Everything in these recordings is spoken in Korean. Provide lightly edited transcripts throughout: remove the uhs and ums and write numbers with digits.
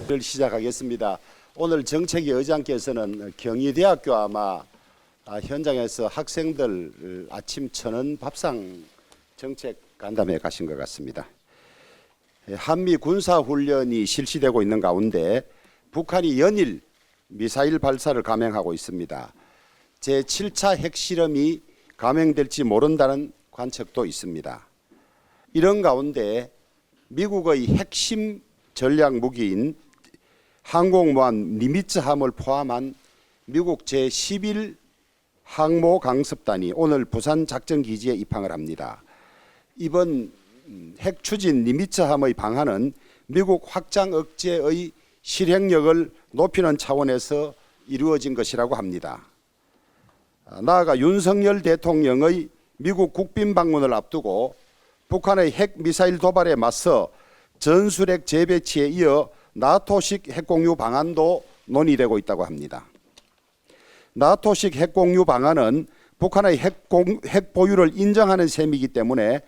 를 시작하겠습니다. 오늘 정책위 의장께서는 경희대학교 아마 현장에서 학생들 아침 천원 밥상 정책 간담회 가신 것 같습니다. 한미 군사훈련이 실시되고 있는 가운데 북한이 연일 미사일 발사를 감행하고 있습니다. 제7차 핵실험이 감행될지 모른다는 관측도 있습니다. 이런 가운데 미국의 핵심 전략 무기인 항공모함 니미츠함을 포함한 미국 제11 항모 강습단이 오늘 부산 작전기지에 입항을 합니다. 이번 핵 추진 니미츠함의 방한은 미국 확장 억제의 실행력을 높이는 차원에서 이루어진 것이라고 합니다. 나아가 윤석열 대통령의 미국 국빈 방문을 앞두고 북한의 핵 미사일 도발에 맞서 전술핵 재배치에 이어 나토식 핵공유 방안도 논의되고 있다고 합니다. 나토식 핵공유 방안은 북한의 핵 보유를 인정하는 셈이기 때문에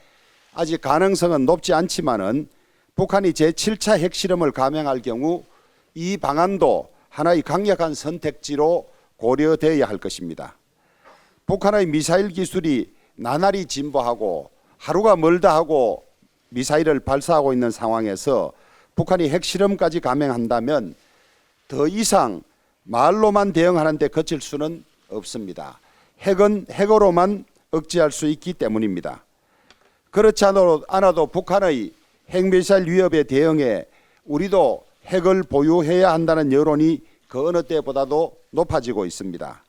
아직 가능성은 높지 않지만은 북한이 제7차 핵실험을 감행할 경우 이 방안도 하나의 강력한 선택지로 고려되어야 할 것입니다. 북한의 미사일 기술이 나날이 진보하고 하루가 멀다 하고 미사일을 발사하고 있는 상황에서 북한이 핵실험까지 감행한다면 더 이상 말로만 대응하는 데 그칠 수는 없습니다. 핵은 핵으로만 억제할 수 있기 때문입니다. 그렇지 않아도 북한의 핵미사일 위협에 대응해 우리도 핵을 보유해야 한다는 여론이 그 어느 때보다도 높아지고 있습니다.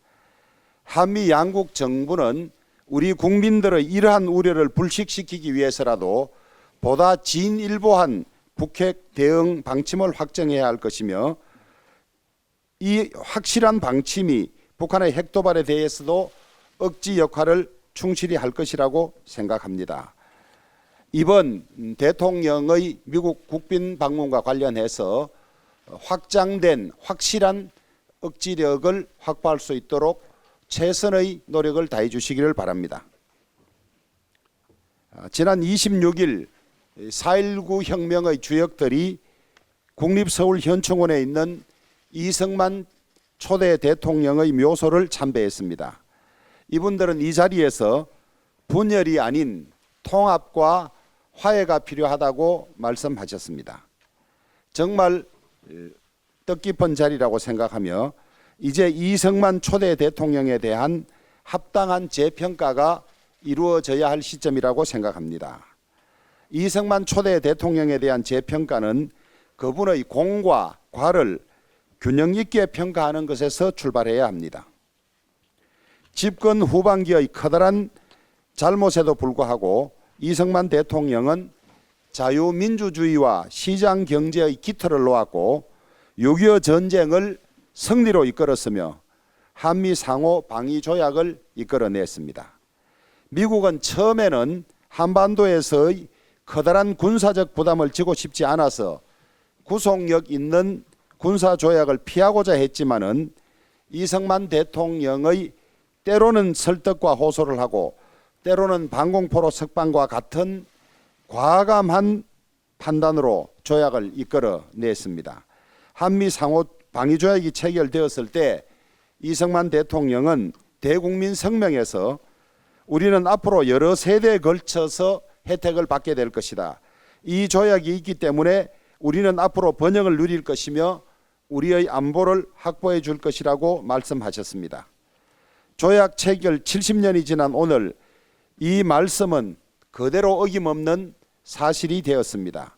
한미 양국 정부는 우리 국민들의 이러한 우려를 불식시키기 위해서라도 보다 진일보한 북핵 대응 방침을 확정해야 할 것이며 이 확실한 방침이 북한의 핵도발에 대해서도 억지 역할을 충실히 할 것이라고 생각합니다. 이번 대통령의 미국 국빈 방문과 관련해서 확장된 확실한 억지력을 확보할 수 있도록 최선의 노력을 다해 주시기를 바랍니다. 지난 26일 4.19 혁명의 주역들이 국립서울현충원에 있는 이승만 초대 대통령의 묘소를 참배했습니다. 이분들은 이 자리에서 분열이 아닌 통합과 화해가 필요하다고 말씀하셨습니다. 정말 뜻깊은 자리라고 생각하며 이제 이승만 초대 대통령에 대한 합당한 재평가가 이루어져야 할 시점이라고 생각합니다. 이승만 초대 대통령에 대한 재평가는 그분의 공과 과를 균형 있게 평가하는 것에서 출발해야 합니다. 집권 후반기의 커다란 잘못에도 불구하고 이승만 대통령은 자유민주주의와 시장경제의 기틀을 놓았고 6.25 전쟁을 승리로 이끌었으며 한미 상호 방위 조약을 이끌어냈습니다. 미국은 처음에는 한반도에서의 커다란 군사적 부담을 지고 싶지 않아서 구속력 있는 군사조약을 피하고자 했지만은 이승만 대통령의 때로는 설득과 호소를 하고 때로는 방공포로 석방과 같은 과감한 판단으로 조약을 이끌어냈습니다. 한미 상호 방위조약이 체결되었을 때 이승만 대통령은 대국민 성명에서 우리는 앞으로 여러 세대에 걸쳐서 혜택을 받게 될 것이다. 이 조약이 있기 때문에 우리는 앞으로 번영을 누릴 것이며 우리의 안보를 확보해 줄 것이라고 말씀하셨습니다. 조약 체결 70년이 지난 오늘 이 말씀은 그대로 어김없는 사실이 되었습니다.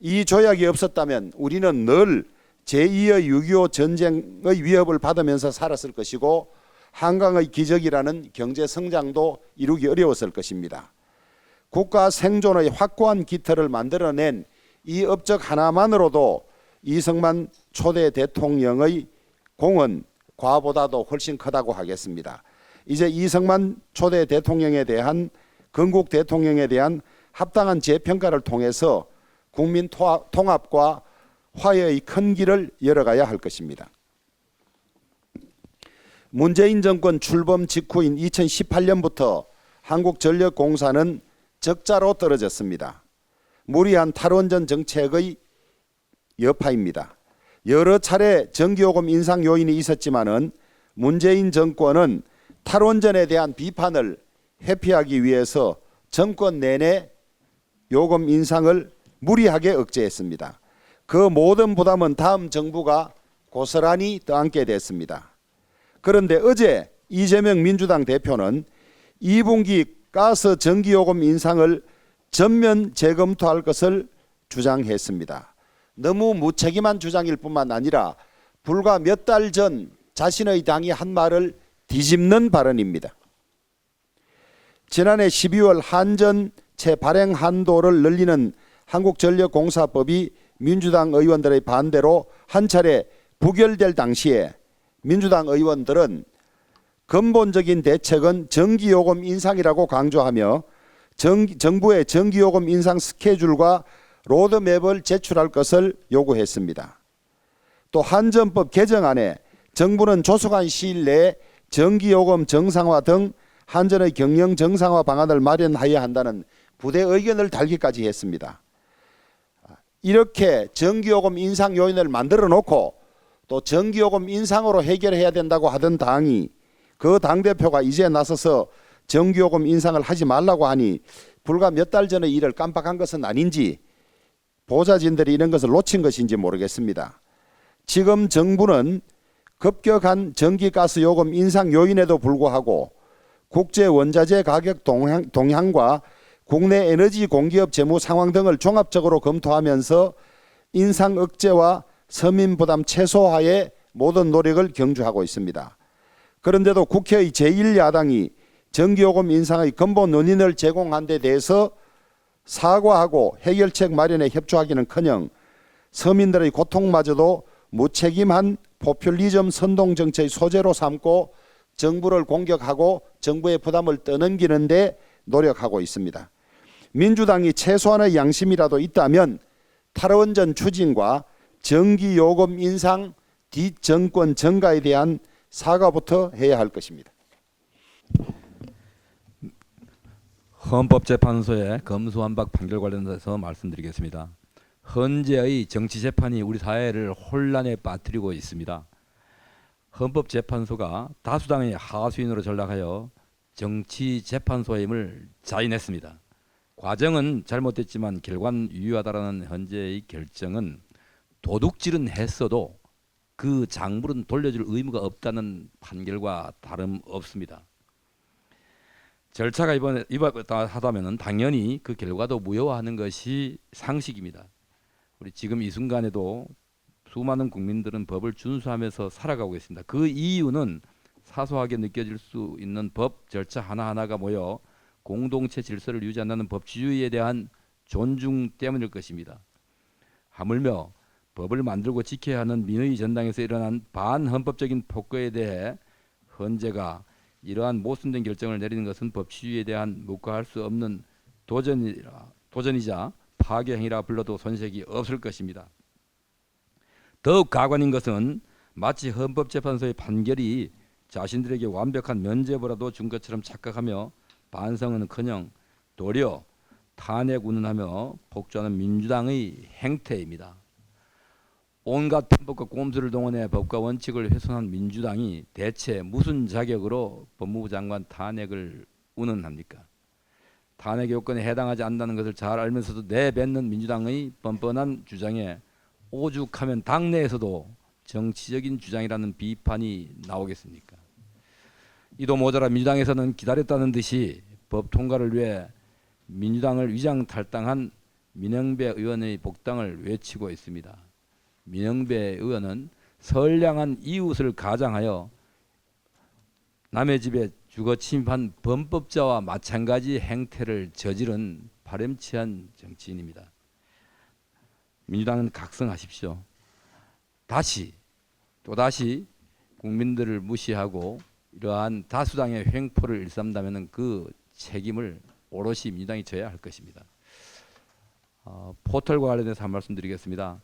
이 조약이 없었다면 우리는 늘 제2의 6.25 전쟁의 위협을 받으면서 살았을 것이고 한강의 기적이라는 경제 성장도 이루기 어려웠을 것입니다. 국가 생존의 확고한 기틀을 만들어낸 이 업적 하나만으로도 이승만 초대 대통령의 공은 과보다도 훨씬 크다고 하겠습니다. 이제 이승만 초대 대통령에 대한 건국 대통령에 대한 합당한 재평가를 통해서 국민 통합과 화해의 큰 길을 열어가야 할 것입니다. 문재인 정권 출범 직후인 2018년부터 한국전력공사는 적자로 떨어졌습니다. 무리한 탈원전 정책의 여파입니다. 여러 차례 전기요금 인상 요인이 있었지만은 문재인 정권은 탈원전에 대한 비판을 회피하기 위해서 정권 내내 요금 인상을 무리하게 억제했습니다. 그 모든 부담은 다음 정부가 고스란히 떠안게 됐습니다. 그런데 어제 이재명 민주당 대표는 2분기 가스 전기요금 인상을 전면 재검토할 것을 주장했습니다. 너무 무책임한 주장일 뿐만 아니라 불과 몇 달 전 자신의 당이 한 말을 뒤집는 발언입니다. 지난해 12월 한전체 발행 한도를 늘리는 한국전력공사법이 민주당 의원들의 반대로 한 차례 부결될 당시에 민주당 의원들은 근본적인 대책은 전기요금 인상이라고 강조하며 정부의 전기요금 인상 스케줄과 로드맵을 제출할 것을 요구했습니다. 또 한전법 개정안에 정부는 조속한 시일 내에 전기요금 정상화 등 한전의 경영 정상화 방안을 마련하여야 한다는 부대 의견을 달기까지 했습니다. 이렇게 전기요금 인상 요인을 만들어 놓고 또 전기요금 인상으로 해결해야 된다고 하던 당이 그 당대표가 이제 나서서 전기요금 인상을 하지 말라고 하니 불과 몇 달 전의 일을 깜빡한 것은 아닌지 보좌진들이 이런 것을 놓친 것인지 모르겠습니다. 지금 정부는 급격한 전기가스 요금 인상 요인에도 불구하고 국제 원자재 가격 동향과 국내 에너지 공기업 재무 상황 등을 종합적으로 검토하면서 인상 억제와 서민 부담 최소화에 모든 노력을 경주하고 있습니다. 그런데도 국회의 제1야당이 전기요금 인상의 근본 원인을 제공한 데 대해서 사과하고 해결책 마련에 협조하기는커녕 서민들의 고통마저도 무책임한 포퓰리즘 선동 정책의 소재로 삼고 정부를 공격하고 정부의 부담을 떠넘기는 데 노력하고 있습니다. 민주당이 최소한의 양심이라도 있다면 탈원전 추진과 전기요금 인상 뒷정권 전가에 대한 사과부터 해야 할 것입니다. 헌법재판소의 검수완박 판결 관련해서 말씀드리겠습니다. 현재의 정치재판이 우리 사회를 혼란에 빠뜨리고 있습니다. 헌법재판소가 다수당의 하수인으로 전락하여 정치재판소의 힘을 자인했습니다. 과정은 잘못됐지만 결과는 유효하다라는 현재의 결정은 도둑질은 했어도 그 작물은 돌려줄 의무가 없다는 판결과 다름없습니다. 절차가 이바다 하다면 당연히 그 결과도 무효화하는 것이 상식입니다. 우리 지금 이 순간에도 수많은 국민들은 법을 준수하면서 살아가고 있습니다. 그 이유는 사소하게 느껴질 수 있는 법 절차 하나하나가 모여 공동체 질서를 유지한다는 법치주의에 대한 존중 때문일 것입니다. 하물며 법을 만들고 지켜야 하는 민의 전당에서 일어난 반헌법적인 폭거에 대해 헌재가 이러한 모순된 결정을 내리는 것은 법치주의에 대한 묵과할 수 없는 도전이자 파괴 행위라 불러도 손색이 없을 것입니다. 더욱 가관인 것은 마치 헌법재판소의 판결이 자신들에게 완벽한 면죄부라도 준 것처럼 착각하며 반성은커녕 도리어 탄핵 운운하며 폭주하는 민주당의 행태입니다. 온갖 편법과 꼼수를 동원해 법과 원칙을 훼손한 민주당이 대체 무슨 자격으로 법무부 장관 탄핵을 운운합니까? 탄핵 요건에 해당하지 않는다는 것을 잘 알면서도 내뱉는 민주당의 뻔뻔한 주장에 오죽하면 당내에서도 정치적인 주장이라는 비판이 나오겠습니까? 이도 모자라 민주당에서는 기다렸다는 듯이 법 통과를 위해 민주당을 위장탈당한 민영배 의원의 복당을 외치고 있습니다. 민영배 의원은 선량한 이웃을 가장하여 남의 집에 주거 침입한 범법자와 마찬가지 행태를 저지른 파렴치한 정치인입니다. 민주당은 각성하십시오. 또다시 국민들을 무시하고 이러한 다수당의 횡포를 일삼다면 그 책임을 오롯이 민주당이 져야 할 것입니다. 포털과 관련해서 한 말씀 드리겠습니다.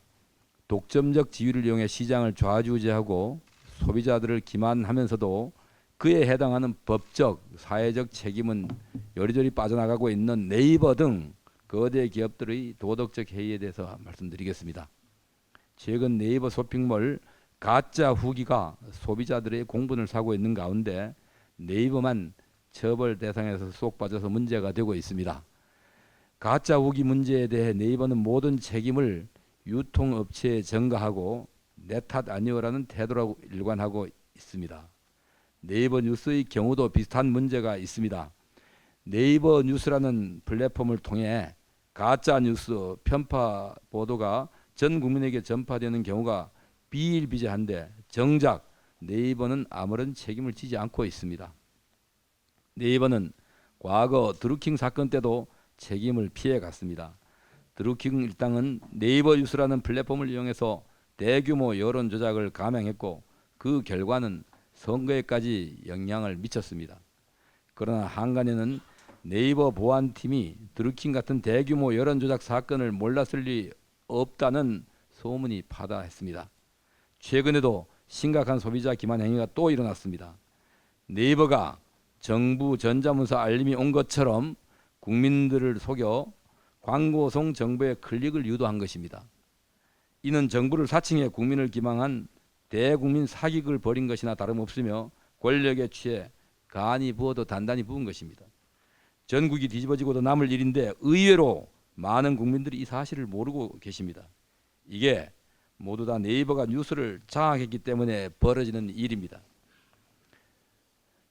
독점적 지위를 이용해 시장을 좌지우지하고 소비자들을 기만하면서도 그에 해당하는 법적, 사회적 책임은 여리저리 빠져나가고 있는 네이버 등 거대 기업들의 도덕적 해이에 대해서 말씀드리겠습니다. 최근 네이버 쇼핑몰 가짜 후기가 소비자들의 공분을 사고 있는 가운데 네이버만 처벌 대상에서 쏙 빠져서 문제가 되고 있습니다. 가짜 후기 문제에 대해 네이버는 모든 책임을 유통업체에 전가하고 내 탓 아니오라는 태도로 일관하고 있습니다. 네이버 뉴스의 경우도 비슷한 문제가 있습니다. 네이버 뉴스라는 플랫폼을 통해 가짜 뉴스, 편파 보도가 전 국민에게 전파되는 경우가 비일비재한데 정작 네이버는 아무런 책임을 지지 않고 있습니다. 네이버는 과거 드루킹 사건 때도 책임을 피해갔습니다. 드루킹 일당은 네이버 뉴스라는 플랫폼을 이용해서 대규모 여론 조작을 감행했고 그 결과는 선거에까지 영향을 미쳤습니다. 그러나 한간에는 네이버 보안팀이 드루킹 같은 대규모 여론 조작 사건을 몰랐을 리 없다는 소문이 파다했습니다. 최근에도 심각한 소비자 기만 행위가 또 일어났습니다. 네이버가 정부 전자문서 알림이 온 것처럼 국민들을 속여 광고성 정보의 클릭을 유도한 것입니다. 이는 정부를 사칭해 국민을 기망한 대국민 사기극을 벌인 것이나 다름없으며 권력에 취해 간이 부어도 단단히 부은 것입니다. 전국이 뒤집어지고도 남을 일인데 의외로 많은 국민들이 이 사실을 모르고 계십니다. 이게 모두 다 네이버가 뉴스를 장악했기 때문에 벌어지는 일입니다.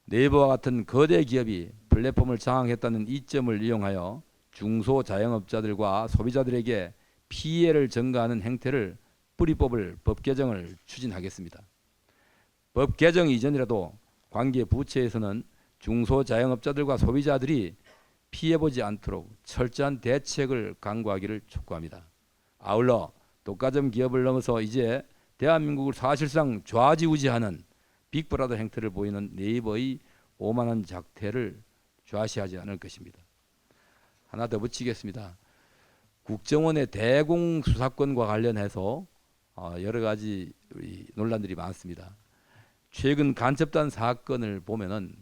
네이버와 같은 거대 기업이 플랫폼을 장악했다는 이점을 이용하여 중소자영업자들과 소비자들에게 피해를 전가하는 행태를 뿌리 뽑을 법 개정을 추진하겠습니다. 법 개정 이전이라도 관계 부처에서는 중소자영업자들과 소비자들이 피해보지 않도록 철저한 대책을 강구하기를 촉구합니다. 아울러 독과점 기업을 넘어서 이제 대한민국을 사실상 좌지우지하는 빅브라더 행태를 보이는 네이버의 오만한 작태를 좌시하지 않을 것입니다. 하나 더 붙이겠습니다. 국정원의 대공수사권과 관련해서 여러 가지 논란들이 많습니다. 최근 간첩단 사건을 보면은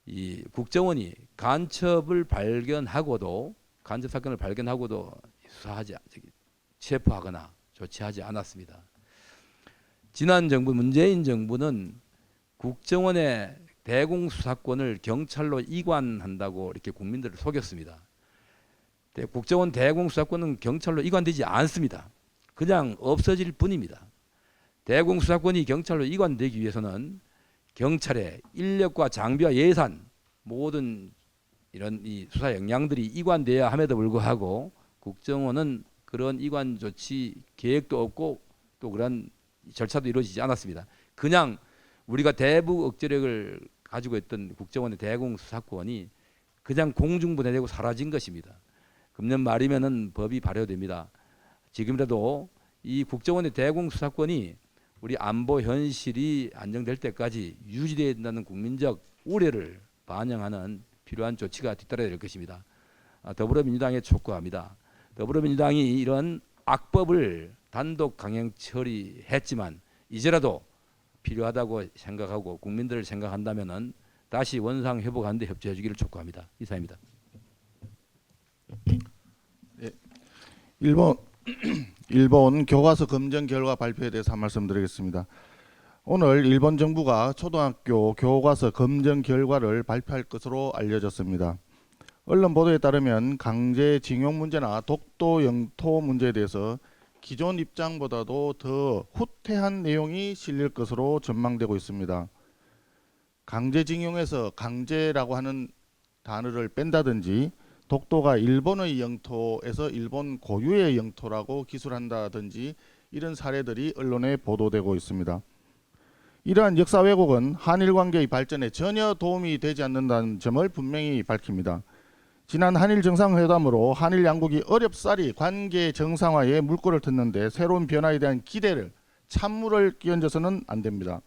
이 국정원이 간첩 사건을 발견하고도 체포하거나 조치하지 않았습니다. 지난 정부 문재인 정부는 국정원의 대공수사권을 경찰로 이관한다고 이렇게 국민들을 속였습니다. 국정원 대공수사권은 경찰로 이관되지 않습니다. 그냥 없어질 뿐입니다. 대공수사권이 경찰로 이관되기 위해서는 경찰의 인력과 장비와 예산 모든 이런 이 수사 역량들이 이관돼야 함에도 불구하고 국정원은 그런 이관 조치 계획도 없고 또 그런 절차도 이루어지지 않았습니다. 그냥 우리가 대북 억제력을 가지고 있던 국정원의 대공수사권이 그냥 공중분해되고 사라진 것입니다. 금년 말이면은 법이 발효됩니다. 지금이라도 이 국정원의 대공수사권이 우리 안보 현실이 안정될 때까지 유지되어야 된다는 국민적 우려를 반영하는 필요한 조치가 뒤따라야 될 것입니다. 더불어민주당에 촉구합니다. 더불어민주당이 이런 악법을 단독 강행 처리했지만 이제라도 필요하다고 생각하고 국민들을 생각한다면은 다시 원상 회복하는 데 협조해 주기를 촉구합니다. 이상입니다. 네. 일본 교과서 검정 결과 발표에 대해서 한 말씀 드리겠습니다. 오늘 일본 정부가 초등학교 교과서 검정 결과를 발표할 것으로 알려졌습니다. 언론 보도에 따르면 강제징용 문제나 독도 영토 문제에 대해서 기존 입장보다도 더 후퇴한 내용이 실릴 것으로 전망되고 있습니다. 강제징용에서 강제라고 하는 단어를 뺀다든지 독도가 일본의 영토에서 일본 고유의 영토라고 기술한다든지 이런 사례들이 언론에 보도되고 있습니다. 이러한 역사 왜곡은 한일 관계의 발전에 전혀 도움이 되지 않는다는 점을 분명히 밝힙니다. 지난 한일 정상회담으로 한일 양국이 어렵사리 관계 정상화에 물꼬를 텄는데 새로운 변화에 대한 기대를 찬물을 끼얹어서는 안 됩니다.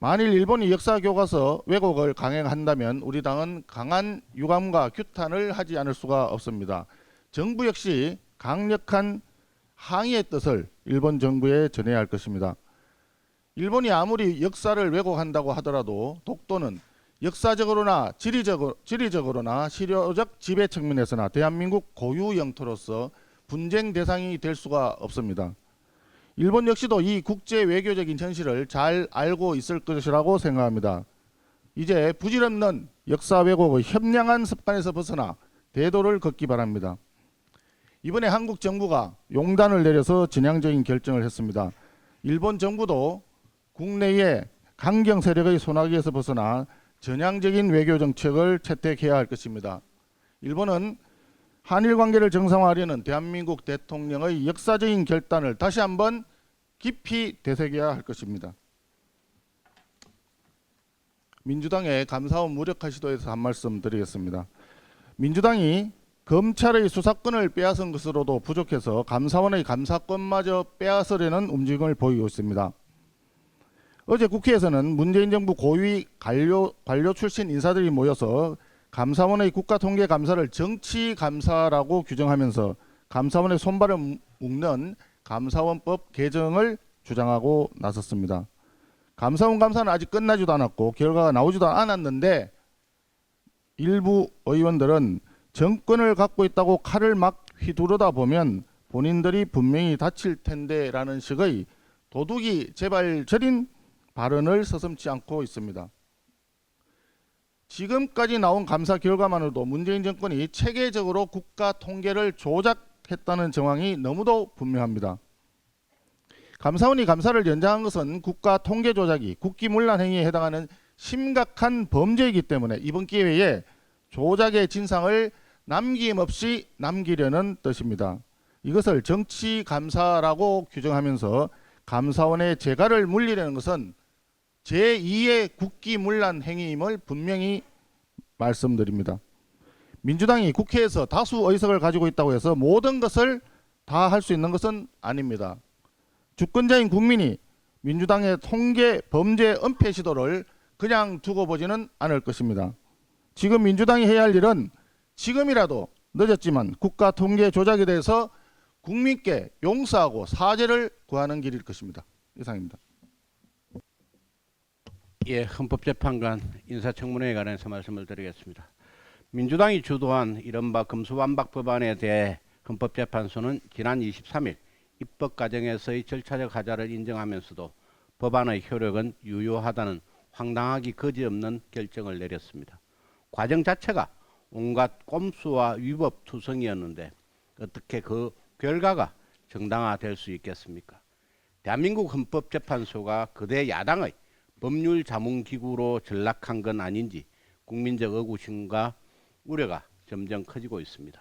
만일 일본이 역사 교과서 왜곡을 강행한다면 우리 당은 강한 유감과 규탄을 하지 않을 수가 없습니다. 정부 역시 강력한 항의의 뜻을 일본 정부에 전해야 할 것입니다. 일본이 아무리 역사를 왜곡한다고 하더라도 독도는 역사적으로나 지리적으로나 실효적 지배 측면에서나 대한민국 고유 영토로서 분쟁 대상이 될 수가 없습니다. 일본 역시도 이 국제 외교적인 현실을 잘 알고 있을 것이라고 생각합니다. 이제 부질없는 역사 왜곡의 현명한 습관에서 벗어나 대도를 걷기 바랍니다. 이번에 한국 정부가 용단을 내려서 진양적인 결정을 했습니다. 일본 정부도 국내의 강경 세력의 손아귀에서 벗어나 전향적인 외교 정책을 채택해야 할 것입니다. 일본은 한일 관계를 정상화하려는 대한민국 대통령의 역사적인 결단을 다시 한번 깊이 되새겨야 할 것입니다. 민주당의 감사원 무력화 시도에서 한 말씀 드리겠습니다. 민주당이 검찰의 수사권을 빼앗은 것으로도 부족해서 감사원의 감사권마저 빼앗으려는 움직임을 보이고 있습니다. 어제 국회에서는 문재인 정부 고위 관료 출신 인사들이 모여서 감사원의 국가통계감사를 정치감사라고 규정하면서 감사원의 손발을 묶는 감사원법 개정을 주장하고 나섰습니다. 감사원 감사는 아직 끝나지도 않았고 결과가 나오지도 않았는데 일부 의원들은 정권을 갖고 있다고 칼을 막 휘두르다 보면 본인들이 분명히 다칠 텐데 라는 식의 도둑이 제발 저린 발언을 서슴지 않고 있습니다. 지금까지 나온 감사 결과만으로도 문재인 정권이 체계적으로 국가 통계를 조작했다는 정황이 너무도 분명합니다. 감사원이 감사를 연장한 것은 국가 통계 조작이 국기문란 행위에 해당하는 심각한 범죄이기 때문에 이번 기회에 조작의 진상을 남김없이 남기려는 뜻입니다. 이것을 정치 감사라고 규정하면서 감사원의 재가를 물리려는 것은 제2의 국기문란 행위임을 분명히 말씀드립니다. 민주당이 국회에서 다수 의석을 가지고 있다고 해서 모든 것을 다 할 수 있는 것은 아닙니다. 주권자인 국민이 민주당의 통계 범죄 은폐 시도를 그냥 두고 보지는 않을 것입니다. 지금 민주당이 해야 할 일은 지금이라도 늦었지만 국가 통계 조작에 대해서 국민께 용서하고 사죄를 구하는 길일 것입니다. 이상입니다. 예, 헌법재판관 인사청문회에 관해서 말씀을 드리겠습니다. 민주당이 주도한 이른바 금수완박 법안에 대해 헌법재판소는 지난 23일 입법 과정에서의 절차적 하자를 인정하면서도 법안의 효력은 유효하다는 황당하기 거지없는 결정을 내렸습니다. 과정 자체가 온갖 꼼수와 위법 투성이었는데 어떻게 그 결과가 정당화될 수 있겠습니까? 대한민국 헌법재판소가 그대 야당의 법률 자문기구로 전락한 건 아닌지 국민적 의구심과 우려가 점점 커지고 있습니다.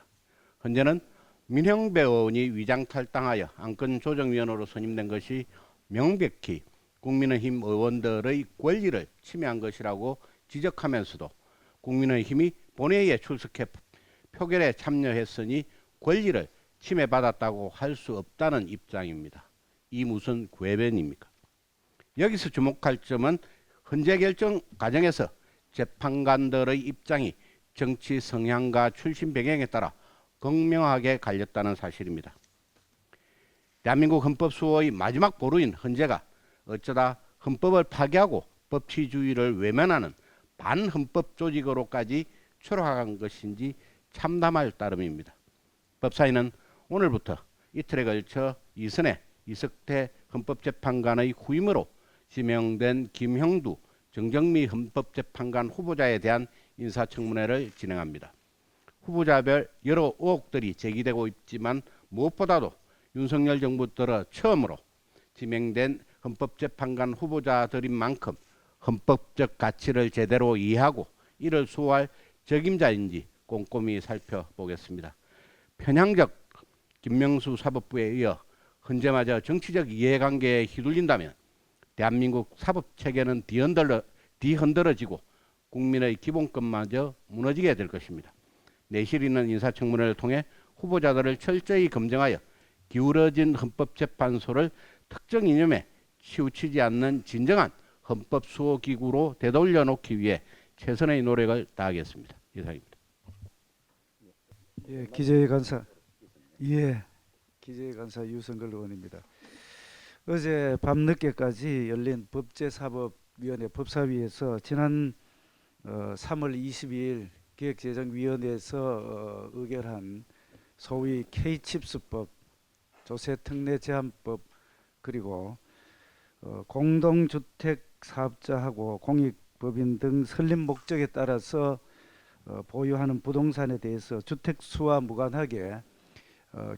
현재는 민형배 의원이 위장탈당하여 안건조정위원으로 선임된 것이 명백히 국민의힘 의원들의 권리를 침해한 것이라고 지적하면서도 국민의힘이 본회의에 출석해 표결에 참여했으니 권리를 침해받았다고 할 수 없다는 입장입니다. 이 무슨 궤변입니까? 여기서 주목할 점은 헌재 결정 과정에서 재판관들의 입장이 정치 성향과 출신 배경에 따라 극명하게 갈렸다는 사실입니다. 대한민국 헌법수호의 마지막 보루인 헌재가 어쩌다 헌법을 파괴하고 법치주의를 외면하는 반헌법 조직으로까지 추락한 것인지 참담할 따름입니다. 법사위는 오늘부터 이틀에 걸쳐 이선혜, 이석태 헌법재판관의 후임으로 지명된 김형두, 정정미 헌법재판관 후보자에 대한 인사청문회를 진행합니다. 후보자별 여러 의혹들이 제기되고 있지만 무엇보다도 윤석열 정부 들어 처음으로 지명된 헌법재판관 후보자들인 만큼 헌법적 가치를 제대로 이해하고 이를 수호할 적임자인지 꼼꼼히 살펴보겠습니다. 편향적 김명수 사법부에 이어 헌재마저 정치적 이해관계에 휘둘린다면 대한민국 사법체계는 뒤흔들어지고 국민의 기본권마저 무너지게 될 것입니다. 내실 있는 인사청문회를 통해 후보자들을 철저히 검증하여 기울어진 헌법재판소를 특정 이념에 치우치지 않는 진정한 헌법수호기구로 되돌려 놓기 위해 최선의 노력을 다하겠습니다. 이상입니다. 예, 기재위 간사. 예, 기재위 간사 유성걸 의원입니다. 어제 밤늦게까지 열린 법제사법위원회 법사위에서 지난 3월 22일 기획재정위원회에서 의결한 소위 K칩스법, 조세특례 제한법, 그리고 공동주택 사업자하고 공익법인 등 설립 목적에 따라서 보유하는 부동산에 대해서 주택수와 무관하게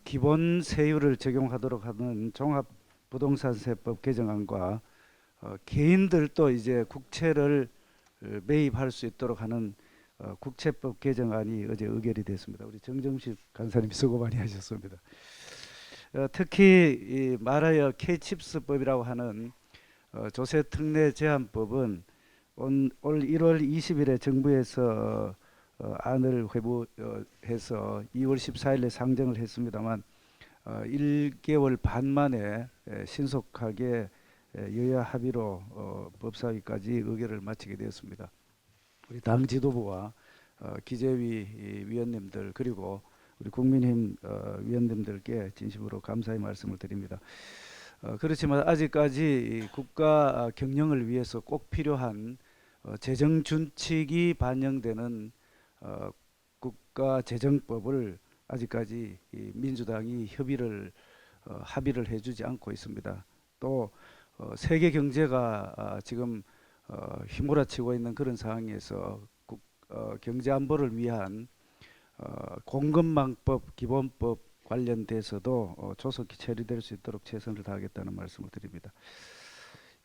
기본 세율을 적용하도록 하는 종합부동산세법 개정안과 개인들도 이제 국채를 매입할 수 있도록 하는 국채법 개정안이 어제 의결이 됐습니다. 우리 정정식 간사님 수고 많이 하셨습니다. 특히 이 말하여 K칩스법이라고 하는 조세특례 제한법은 올 1월 20일에 정부에서 안을 회부해서 2월 14일에 상정을 했습니다만 1개월 반 만에 신속하게 여야 합의로 법사위까지 의결을 마치게 되었습니다. 우리 당 지도부와 기재위 위원님들 그리고 우리 국민의힘 위원님들께 진심으로 감사의 말씀을 드립니다. 그렇지만 아직까지 국가 경영을 위해서 꼭 필요한 재정 준칙이 반영되는 국가재정법을 아직까지 이 민주당이 합의를 해주지 않고 있습니다. 또 세계 경제가 지금 휘몰아치고 있는 그런 상황에서 경제 안보를 위한 공급망법 기본법 관련돼서도 조속히 처리될 수 있도록 최선을 다하겠다는 말씀을 드립니다.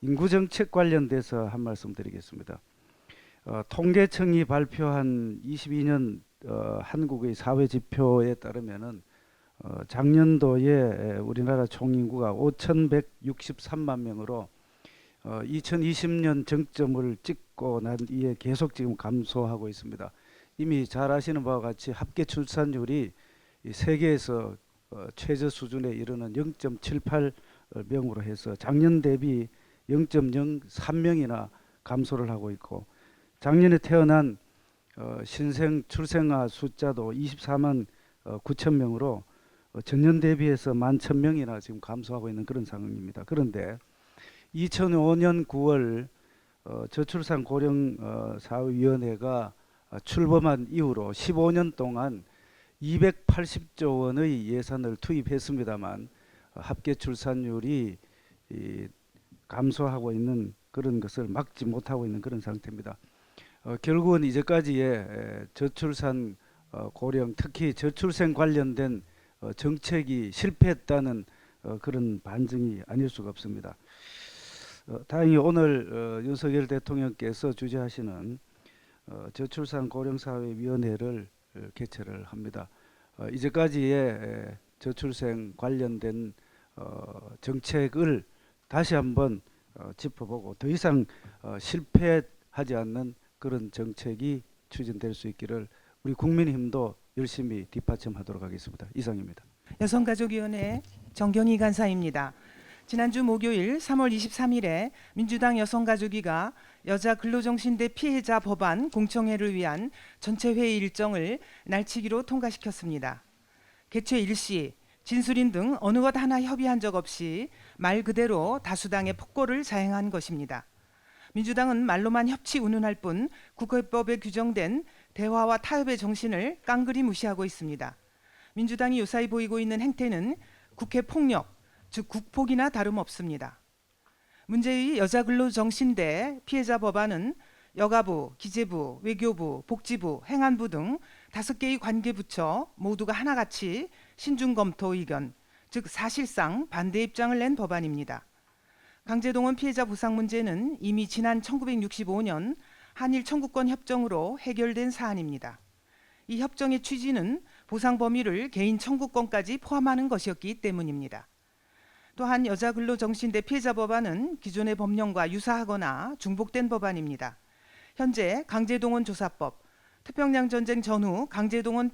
인구정책 관련돼서 한 말씀 드리겠습니다. 통계청이 발표한 22년 한국의 사회지표에 따르면은 작년도에 우리나라 총인구가 5,163만 명으로 2020년 정점을 찍고 난 이에 계속 지금 감소하고 있습니다. 이미 잘 아시는 바와 같이 합계 출산율이 세계에서 최저 수준에 이르는 0.78명으로 해서 작년 대비 0.03명이나 감소를 하고 있고 작년에 태어난 신생 출생아 숫자도 24만 9천 명으로 전년 대비해서 11,000명이나 지금 감소하고 있는 그런 상황입니다. 그런데 2005년 9월 저출산 고령 사회위원회가 출범한 이후로 15년 동안 280조 원의 예산을 투입했습니다만 합계 출산율이 감소하고 있는 그런 것을 막지 못하고 있는 그런 상태입니다. 결국은 이제까지의 저출산 고령 특히 저출생 관련된 정책이 실패했다는 그런 반증이 아닐 수가 없습니다. 다행히 오늘 윤석열 대통령께서 주재하시는 저출산 고령사회위원회를 개최를 합니다. 이제까지의 저출생 관련된 정책을 다시 한번 짚어보고 더 이상 실패하지 않는 그런 정책이 추진될 수 있기를 우리 국민의힘도 열심히 뒷받침하도록 하겠습니다. 이상입니다. 여성가족위원회 정경희 간사입니다. 지난주 목요일 3월 23일에 민주당 여성가족위가 여자 근로정신대 피해자 법안 공청회를 위한 전체 회의 일정을 날치기로 통과시켰습니다. 개최 일시 진술인 등 어느 것 하나 협의한 적 없이 말 그대로 다수당의 폭거를 자행한 것입니다. 민주당은 말로만 협치 운운할 뿐 국회법에 규정된 대화와 타협의 정신을 깡그리 무시하고 있습니다. 민주당이 요사이 보이고 있는 행태는 국회 폭력, 즉 국폭이나 다름없습니다. 문제의 여자근로정신대 피해자 법안은 여가부, 기재부, 외교부, 복지부, 행안부 등 5개의 관계부처 모두가 하나같이 신중검토 의견, 즉 사실상 반대 입장을 낸 법안입니다. 강제동원 피해자 보상 문제는 이미 지난 1965년 한일 청구권 협정으로 해결된 사안입니다. 이 협정의 취지는 보상 범위를 개인 청구권까지 포함하는 것이었기 때문입니다. 또한 여자근로정신대 피해자 법안은 기존의 법령과 유사하거나 중복된 법안입니다. 현재 강제동원 조사법, 태평양 전쟁 전후 강제동원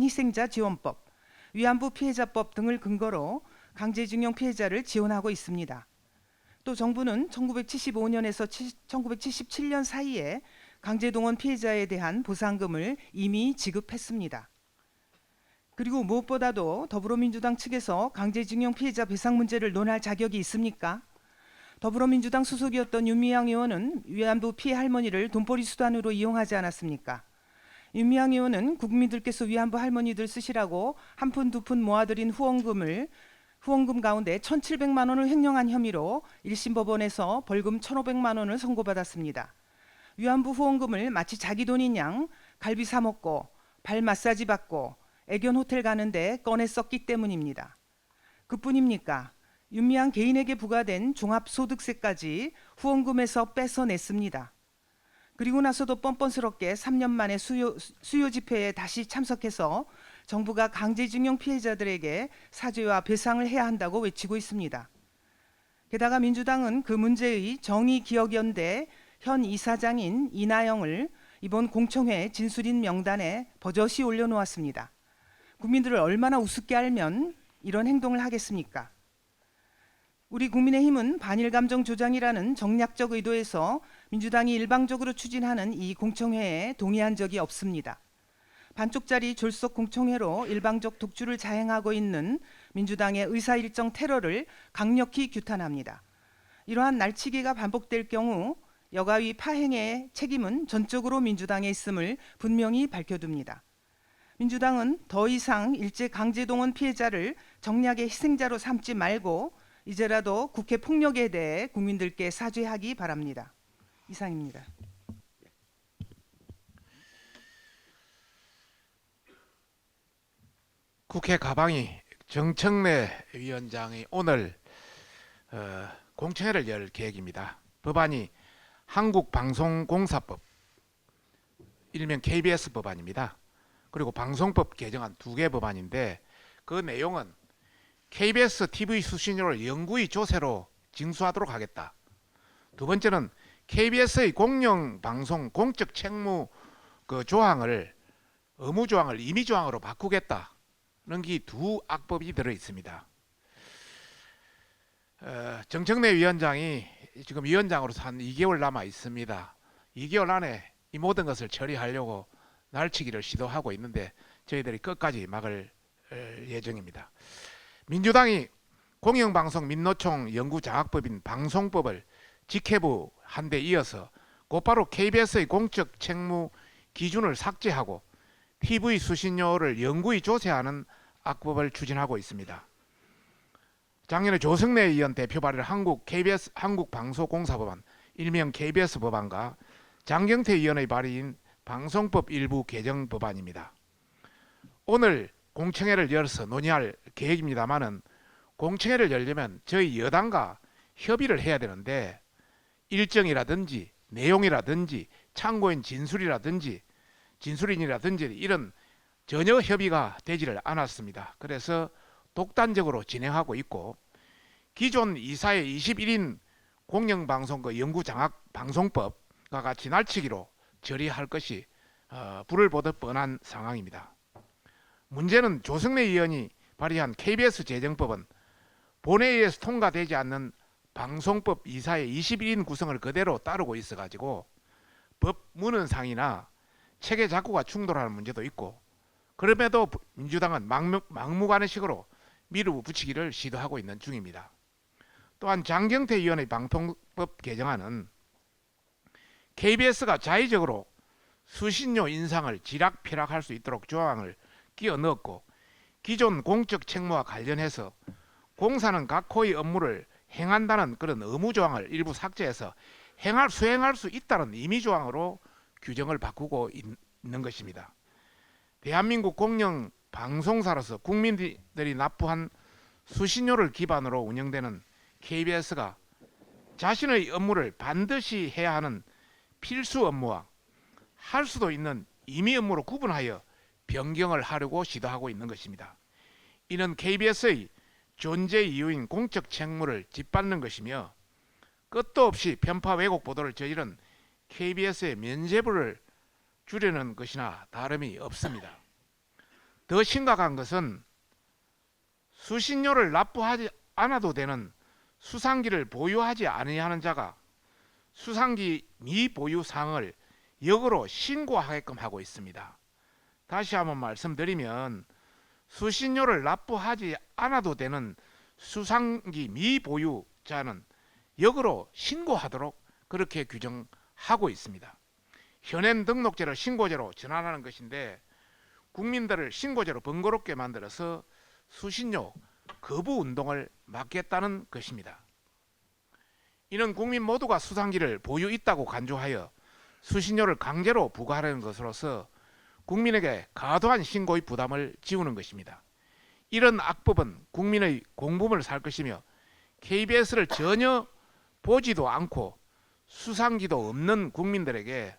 희생자 지원법, 위안부 피해자법 등을 근거로 강제징용 피해자를 지원하고 있습니다. 또 정부는 1975년에서 1977년 사이에 강제동원 피해자에 대한 보상금을 이미 지급했습니다. 그리고 무엇보다도 더불어민주당 측에서 강제징용 피해자 배상 문제를 논할 자격이 있습니까? 더불어민주당 소속이었던 윤미향 의원은 위안부 피해 할머니를 돈벌이 수단으로 이용하지 않았습니까? 윤미향 의원은 국민들께서 위안부 할머니들 쓰시라고 한 푼 두 푼 모아들인 후원금 가운데 1,700만 원을 횡령한 혐의로 1심 법원에서 벌금 1,500만 원을 선고받았습니다. 위안부 후원금을 마치 자기 돈인 양 갈비 사 먹고 발 마사지 받고 애견 호텔 가는데 꺼내 썼기 때문입니다. 그뿐입니까? 윤미향 개인에게 부과된 종합소득세까지 후원금에서 뺏어냈습니다. 그리고 나서도 뻔뻔스럽게 3년 만에 수요 집회에 다시 참석해서 정부가 강제징용 피해자들에게 사죄와 배상을 해야 한다고 외치고 있습니다. 게다가 민주당은 그 문제의 정의기억연대 현 이사장인 이나영을 이번 공청회 진술인 명단에 버젓이 올려놓았습니다. 국민들을 얼마나 우습게 알면 이런 행동을 하겠습니까? 우리 국민의힘은 반일 감정 조장이라는 정략적 의도에서 민주당이 일방적으로 추진하는 이 공청회에 동의한 적이 없습니다. 반쪽짜리 졸속 공청회로 일방적 독주를 자행하고 있는 민주당의 의사일정 테러를 강력히 규탄합니다. 이러한 날치기가 반복될 경우 여가위 파행의 책임은 전적으로 민주당에 있음을 분명히 밝혀둡니다. 민주당은 더 이상 일제강제동원 피해자를 정략의 희생자로 삼지 말고 이제라도 국회 폭력에 대해 국민들께 사죄하기 바랍니다. 이상입니다. 국회 가방이 정청래 위원장이 오늘 공청회를 열 계획입니다. 법안이 한국방송공사법, 일명 KBS 법안입니다. 그리고 방송법 개정안 2개 법안인데 그 내용은 KBS TV 수신료를 영구히 조세로 징수하도록 하겠다. 두 번째는 KBS의 공영방송 공적 책무 조항을 의무 조항을 임의 조항으로 바꾸겠다는 게 두 악법이 들어 있습니다. 정청래 위원장이 지금 위원장으로서 한 2개월 남아 있습니다. 2개월 안에 이 모든 것을 처리하려고 날치기를 시도하고 있는데 저희들이 끝까지 막을 예정입니다. 민주당이 공영방송 민노총 연구장악법인 방송법을 직회부 한 데 이어서 곧바로 KBS의 공적 책무 기준을 삭제하고 TV 수신료를 영구히 조세하는 악법을 추진하고 있습니다. 작년에 조승래 의원 대표 발의를 한국방송공사법안, 일명 KBS 법안과 장경태 의원의 발의인 방송법 일부 개정 법안입니다. 오늘 공청회를 열어서 논의할 계획입니다만은 공청회를 열려면 저희 여당과 협의를 해야 되는데 일정이라든지 내용이라든지 참고인 진술이라든지 진술인이라든지 이런 전혀 협의가 되지를 않았습니다. 그래서 독단적으로 진행하고 있고 기존 이사회 21인 공영방송 연구장악 방송법과 같이 날치기로 처리할 것이 불을 보듯 뻔한 상황입니다. 문제는 조승래 의원이 발의한 KBS 재정법은 본회의에서 통과되지 않는 방송법 이사회 21인 구성을 그대로 따르고 있어가지고 법 문헌상이나 체계 작구가 충돌하는 문제도 있고 그럼에도 민주당은 막무가내식으로 밀어붙이기를 시도하고 있는 중입니다. 또한 장경태 의원의 방송법 개정안은 KBS가 자의적으로 수신료 인상을 지락펴락할 수 있도록 조항을 끼워 넣었고 기존 공적 책무와 관련해서 공사는 각 호의 업무를 행한다는 그런 의무 조항을 일부 삭제해서 수행할 수 있다는 임의 조항으로 규정을 바꾸고 있는 것입니다. 대한민국 공영 방송사로서 국민들이 납부한 수신료를 기반으로 운영되는 KBS가 자신의 업무를 반드시 해야 하는 필수 업무와 할 수도 있는 임의 업무로 구분하여 변경을 하려고 시도하고 있는 것입니다. 이는 KBS의 존재 이유인 공적 책무를 짓밟는 것이며 끝도 없이 편파 왜곡 보도를 저지른 KBS의 면죄부를 주려는 것이나 다름이 없습니다. 더 심각한 것은 수신료를 납부하지 않아도 되는 수상기를 보유하지 아니하는 자가 수상기 미보유 사항을 역으로 신고하게끔 하고 있습니다. 다시 한번 말씀드리면 수신료를 납부하지 않아도 되는 수상기 미보유자는 역으로 신고하도록 그렇게 규정하고 있습니다. 현행 등록제를 신고제로 전환하는 것인데 국민들을 신고제로 번거롭게 만들어서 수신료 거부 운동을 막겠다는 것입니다. 이는 국민 모두가 수상기를 보유 있다고 간주하여 수신료를 강제로 부과하려는 것으로서 국민에게 과도한 신고의 부담을 지우는 것입니다. 이런 악법은 국민의 공분을 살 것이며 KBS를 전혀 보지도 않고 수상기도 없는 국민들에게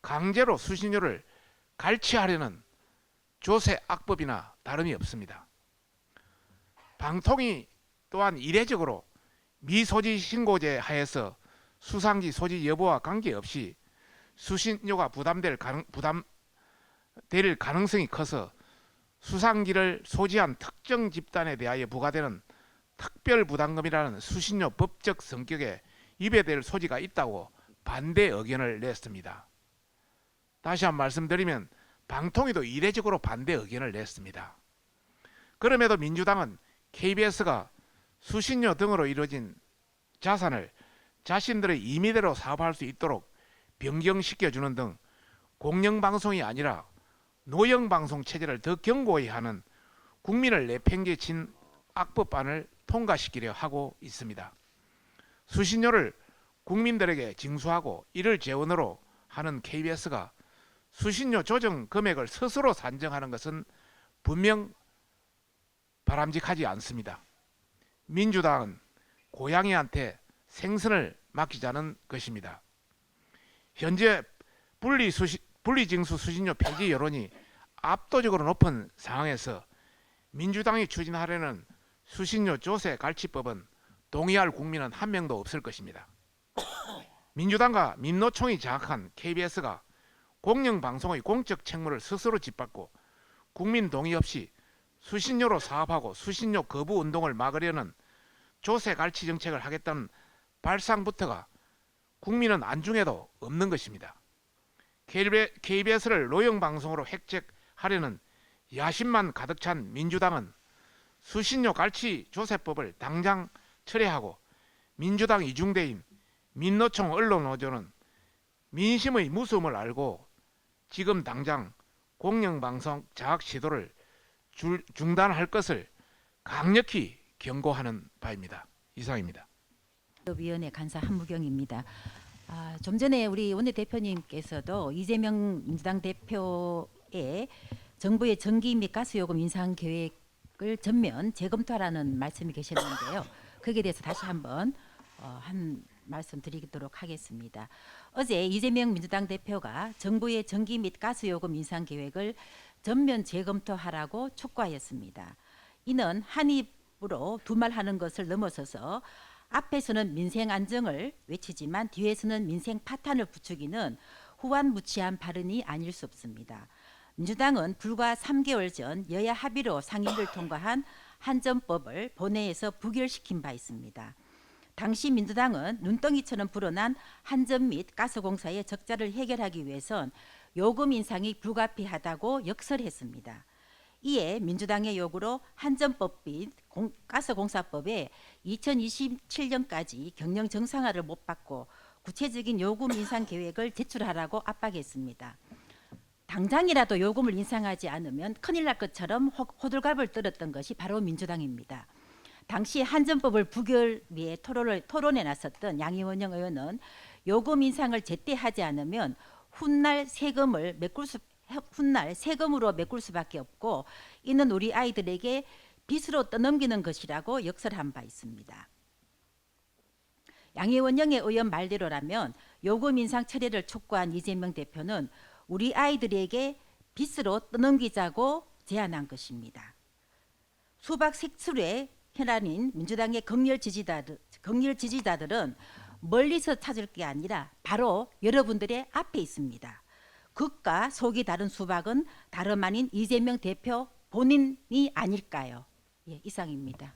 강제로 수신료를 갈취하려는 조세 악법이나 다름이 없습니다. 방통위 또한 이례적으로 미소지 신고제 하에서 수상기 소지 여부와 관계없이 수신료가 부담될 가능성이 커서 수상기를 소지한 특정 집단에 대하여 부과되는 특별부담금이라는 수신료 법적 성격에 위배될 소지가 있다고 반대 의견을 냈습니다. 다시 한번 말씀드리면 방통위도 이례적으로 반대 의견을 냈습니다. 그럼에도 민주당은 KBS가 수신료 등으로 이루어진 자산을 자신들의 임의대로 사업할 수 있도록 변경시켜주는 등 공영방송이 아니라 노영방송 체제를 더 견고히 하는 국민을 내팽개친 악법안을 통과시키려 하고 있습니다. 수신료를 국민들에게 징수하고 이를 재원으로 하는 KBS가 수신료 조정 금액을 스스로 산정하는 것은 분명 바람직하지 않습니다. 민주당은 고양이한테 생선을 맡기자는 것입니다. 현재 분리징수 수신료 폐지 여론이 압도적으로 높은 상황에서 민주당이 추진하려는 수신료 조세 갈취법은 동의할 국민은 한 명도 없을 것입니다. 민주당과 민노총이 장악한 KBS가 공영방송의 공적 책무를 스스로 짓밟고 국민 동의 없이 수신료로 사업하고 수신료 거부 운동을 막으려는 조세 갈취 정책을 하겠다는 발상부터가 국민은 안중에도 없는 것입니다. KBS를 노영방송으로 획책하려는 야심만 가득 찬 민주당은 수신료 갈취 조세법을 당장 철회하고 민주당 이중대인 민노총 언론노조는 민심의 무서움을 알고 지금 당장 공영방송 장악 시도를 중단할 것을 강력히 경고하는 바입니다. 이상입니다. 위원회 간사 한무경입니다. 좀 전에 우리 원내대표님께서도 이재명 민주당 대표의 정부의 전기 및 가스 요금 인상 계획을 전면 재검토하라는 말씀이 계셨는데요. 거기에 대해서 다시 한번 한 말씀 드리도록 하겠습니다. 어제 이재명 민주당 대표가 정부의 전기 및 가스 요금 인상 계획을 전면 재검토하라고 촉구하였습니다. 이는 한 입으로 두말하는 것을 넘어서서 앞에서는 민생 안정을 외치지만 뒤에서는 민생 파탄을 부추기는 후안무치한 발언이 아닐 수 없습니다. 민주당은 불과 3개월 전 여야 합의로 상임위를 통과한 한전법을 본회의에서 부결시킨 바 있습니다. 당시 민주당은 눈덩이처럼 불어난 한전 및 가스공사의 적자를 해결하기 위해선 요금 인상이 불가피하다고 역설했습니다. 이에 민주당의 요구로 한전법 및 가스공사법에 2027년까지 경영 정상화를 못 받고 구체적인 요금 인상 계획을 제출하라고 압박했습니다. 당장이라도 요금을 인상하지 않으면 큰일 날 것처럼 호들갑을 떨었던 것이 바로 민주당입니다. 당시 한전법을 부결 위해 토론에 나섰던 양이원영 의원은 요금 인상을 제때 하지 않으면 훗날 세금으로 메꿀 수밖에 없고 이는 우리 아이들에게 빚으로 떠넘기는 것이라고 역설한 바 있습니다. 양이원영의 의원 말대로라면 요금 인상 철회를 촉구한 이재명 대표는 우리 아이들에게 빚으로 떠넘기자고 제안한 것입니다. 수박 색출의 혈안인 민주당의 극렬 지지자들은 멀리서 찾을 게 아니라 바로 여러분들의 앞에 있습니다. 겉과 속이 다른 수박은 다름 아닌 이재명 대표 본인이 아닐까요? 예, 이상입니다.